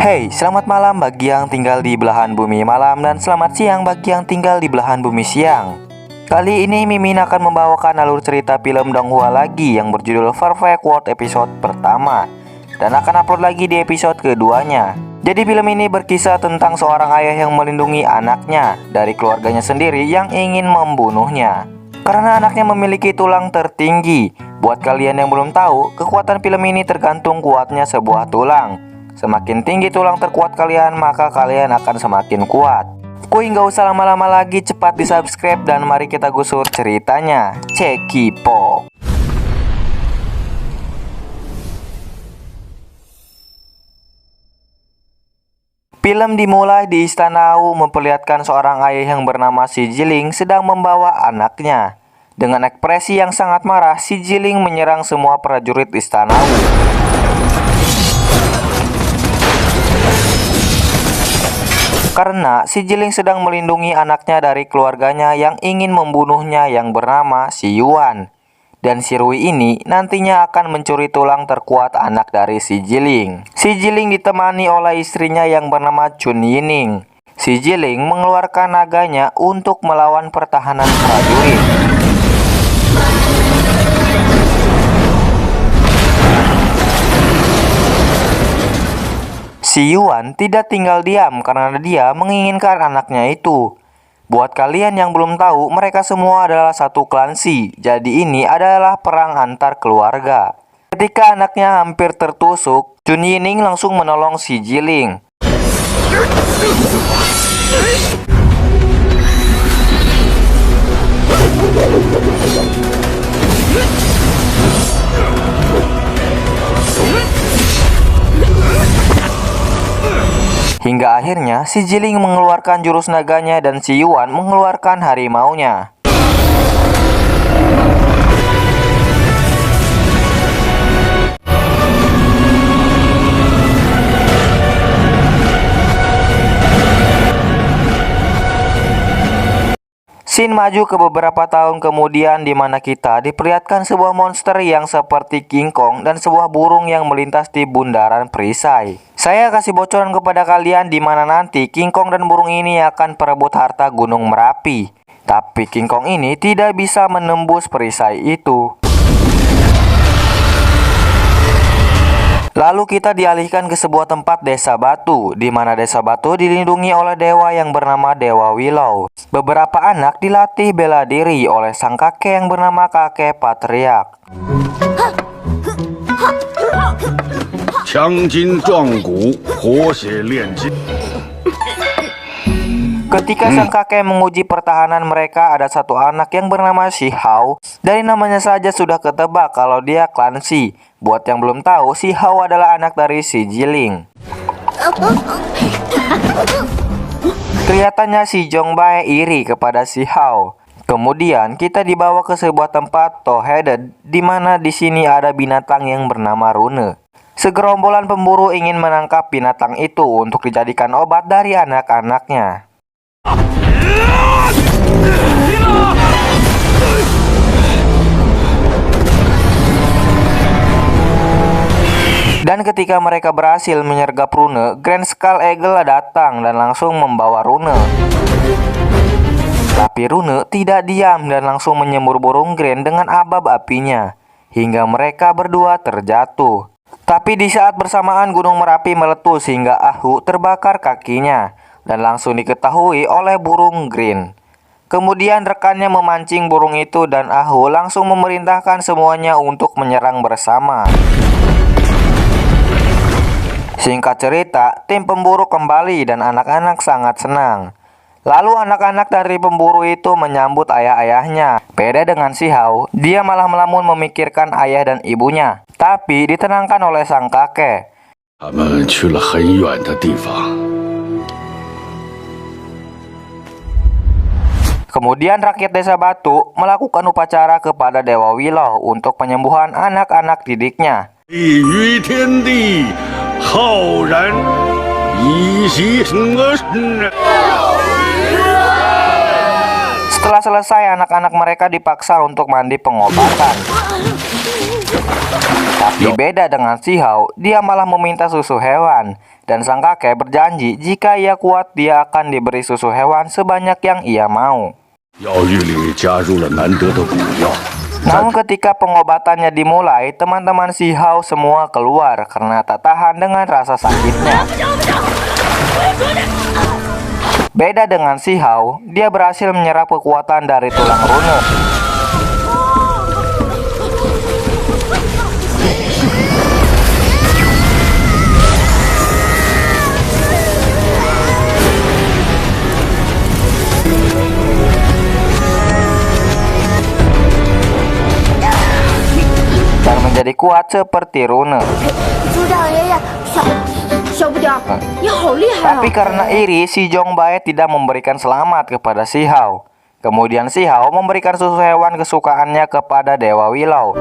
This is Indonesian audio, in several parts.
Hey, selamat malam bagi yang tinggal di belahan bumi malam dan selamat siang bagi yang tinggal di belahan bumi siang. Kali ini Mimin akan membawakan alur cerita film Donghua lagi yang berjudul Perfect World episode pertama dan akan upload lagi di episode keduanya. Jadi film ini berkisah tentang seorang ayah yang melindungi anaknya dari keluarganya sendiri yang ingin membunuhnya karena anaknya memiliki tulang tertinggi. Buat kalian yang belum tahu, kekuatan film ini tergantung kuatnya sebuah tulang. Semakin tinggi tulang terkuat kalian, maka kalian akan semakin kuat. Kuy, nggak usah lama-lama lagi, cepat di subscribe dan mari kita gusur ceritanya. Cekipo. Film dimulai di Istana Wu memperlihatkan seorang ayah yang bernama Si Jiling sedang membawa anaknya. Dengan ekspresi yang sangat marah, Si Jiling menyerang semua prajurit Istana Wu. Karena Si Jiling sedang melindungi anaknya dari keluarganya yang ingin membunuhnya yang bernama Si Yuan. Dan si Rui ini nantinya akan mencuri tulang terkuat anak dari Si Jiling. Si Jiling ditemani oleh istrinya yang bernama Chun Yining. Si Jiling mengeluarkan naganya untuk melawan pertahanan prajurit. Si Yuan tidak tinggal diam karena dia menginginkan anaknya itu. Buat kalian yang belum tahu, mereka semua adalah satu klan Si. Jadi ini adalah perang antar keluarga. Ketika anaknya hampir tertusuk, Chun Yining langsung menolong Si Jiling. Hingga akhirnya Si Jiling mengeluarkan jurus naganya dan Si Yuan mengeluarkan harimaunya. Scene maju ke beberapa tahun kemudian di mana kita diperlihatkan sebuah monster yang seperti King Kong dan sebuah burung yang melintas di bundaran perisai. Saya kasih bocoran kepada kalian di mana nanti King Kong dan burung ini akan perebut harta Gunung Merapi. Tapi King Kong ini tidak bisa menembus perisai itu. Lalu kita dialihkan ke sebuah tempat desa batu, di mana desa batu dilindungi oleh dewa yang bernama Dewa Willow. Beberapa anak dilatih bela diri oleh sang kakek yang bernama Kakek Patriark. Ketika sang kakek menguji pertahanan mereka, ada satu anak yang bernama Si Hao. Dari namanya saja sudah ketebak kalau dia klan Si. Buat yang belum tahu, Si Hao adalah anak dari Si Jiling. Kelihatannya Si Zhongbai iri kepada Si Hao. Kemudian kita dibawa ke sebuah tempat Toheaded, di mana di sini ada binatang yang bernama Rune. Segerombolan pemburu ingin menangkap binatang itu untuk dijadikan obat dari anak-anaknya. Dan ketika mereka berhasil menyergap Rune, Grand Skull Eagle datang dan langsung membawa Rune. Tapi Rune tidak diam dan langsung menyembur burung Grand dengan abab apinya, hingga mereka berdua terjatuh. Tapi di saat bersamaan Gunung Merapi meletus hingga Ahu terbakar kakinya dan langsung diketahui oleh burung Green. Kemudian rekannya memancing burung itu dan Ahu langsung memerintahkan semuanya untuk menyerang bersama. Singkat cerita, tim pemburu kembali dan anak-anak sangat senang. Lalu anak-anak dari pemburu itu menyambut ayah-ayahnya. Beda dengan Si Hao, dia malah melamun memikirkan ayah dan ibunya. Tapi ditenangkan oleh sang kakek. Kemudian rakyat desa batu melakukan upacara kepada Dewa Willow untuk penyembuhan anak-anak didiknya. Setelah selesai, anak-anak mereka dipaksa untuk mandi pengobatan. Tapi beda dengan si Hao, dia malah meminta susu hewan. Dan sang kakek berjanji jika ia kuat dia akan diberi susu hewan sebanyak yang ia mau. Namun ketika pengobatannya dimulai, teman-teman si Hao semua keluar karena tak tahan dengan rasa sakitnya. Beda dengan si Hao, dia berhasil menyerap kekuatan dari tulang runut. Dan menjadi kuat seperti rune. Tapi karena iri, si Zhongbae tidak memberikan selamat kepada si Hao. Kemudian si Hao memberikan susu hewan kesukaannya kepada Dewa Willow.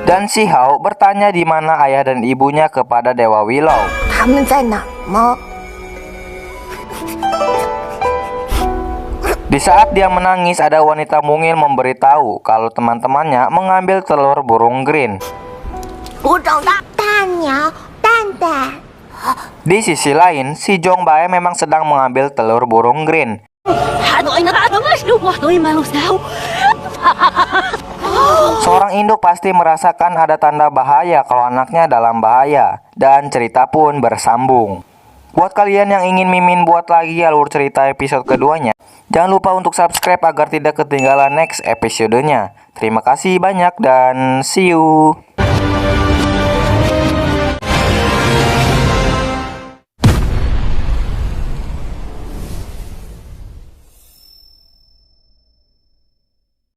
Dan si Hao bertanya di mana ayah dan ibunya kepada Dewa Willow. Di saat dia menangis, ada wanita mungil memberitahu kalau teman-temannya mengambil telur burung green. Di sisi lain, si Zhongbae memang sedang mengambil telur burung green. Seorang induk pasti merasakan ada tanda bahaya kalau anaknya dalam bahaya. Dan cerita pun bersambung. Buat kalian yang ingin Mimin buat lagi alur cerita episode keduanya, jangan lupa untuk subscribe agar tidak ketinggalan next episodenya. Terima kasih banyak dan see you.